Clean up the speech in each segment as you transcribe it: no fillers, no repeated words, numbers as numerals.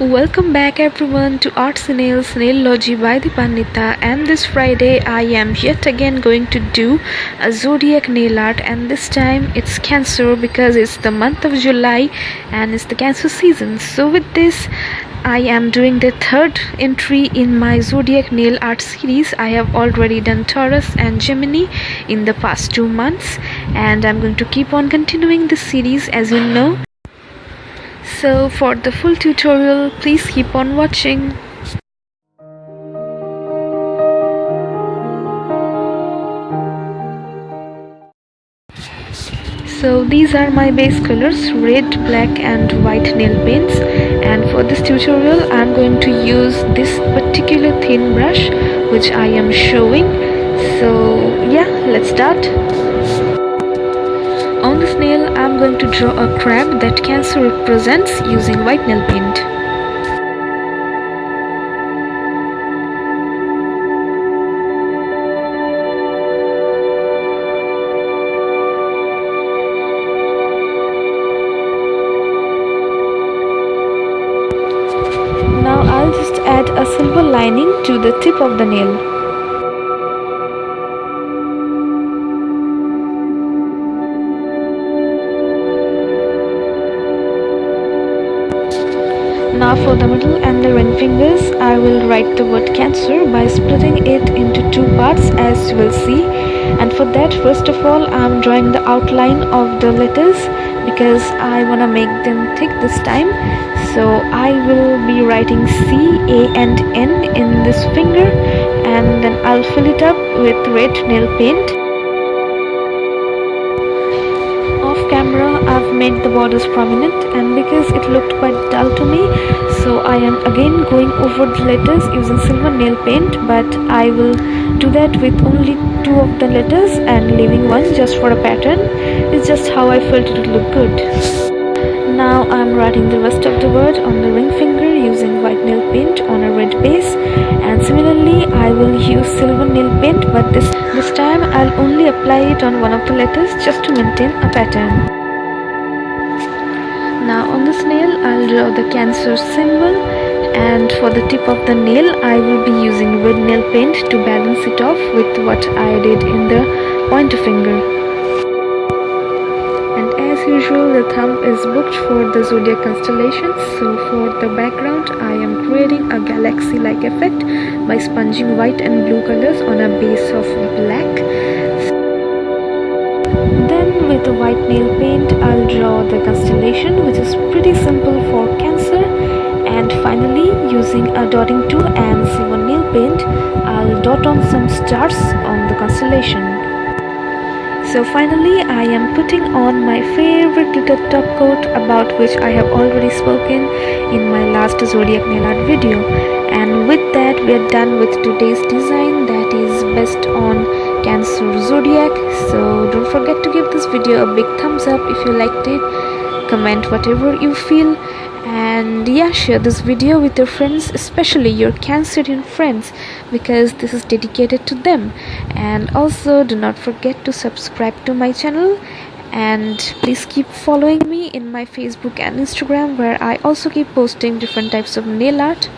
Welcome back everyone to Arts and Nails Nailology by the Pandita, and this Friday I am yet again going to do a zodiac nail art, and this time it's Cancer because it's the month of July and it's the Cancer season. So with this I am doing the third entry in my zodiac nail art series. I have already done Taurus and Gemini in the past 2 months and I'm going to keep on continuing this series, as you know. So for the full tutorial, please keep on watching. So these are my base colors, red, black and white nail paints, and for this tutorial I am going to use this particular thin brush which I am showing. So yeah, let's start. On this nail I am going to draw a crab that Cancer represents using white nail paint. Now I'll just add a silver lining to the tip of the nail. Now for the middle and the ring fingers, I will write the word Cancer by splitting it into 2 parts, as you will see. And for that, first of all, I am drawing the outline of the letters because I want to make them thick this time. So I will be writing C, A and N in this finger, and then I'll fill it up with red nail paint. Off camera I've made the borders prominent, and because it looked quite dull to me, so I am again going over the letters using silver nail paint, but I will do that with only 2 of the letters and leaving one just for a pattern. It's just how I felt it would look good. Now I'm writing the rest of the word on the ring finger using white nail paint on a red base, and similarly I will use silver nail paint, but this time I'll only apply it on one of the letters just to maintain a pattern. Now on this nail I'll draw the Cancer symbol, and for the tip of the nail I will be using red nail paint to balance it off with what I did in the pointer finger. As usual, the thumb is booked for the zodiac constellations, so for the background I am creating a galaxy-like effect by sponging white and blue colors on a base of black. Then with the white nail paint I'll draw the constellation, which is pretty simple for Cancer, and finally using a dotting tool and silver nail paint I'll dot on some stars on the constellation. So finally I am putting on my favorite glitter top coat, about which I have already spoken in my last zodiac nail art video. And with that we are done with today's design, that is based on Cancer zodiac. So don't forget to give this video a big thumbs up if you liked it, comment whatever you feel, and yeah, share this video with your friends, especially your Cancerian friends, because this is dedicated to them. And also do not forget to subscribe to my channel, and please keep following me in my Facebook and Instagram, where I also keep posting different types of nail art.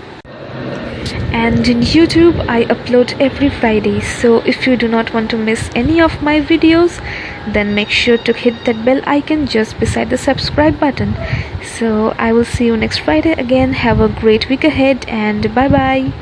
And in YouTube I upload every Friday, so if you do not want to miss any of my videos, then make sure to hit that bell icon just beside the subscribe button. So I will see you next Friday again. Have a great week ahead, and bye bye.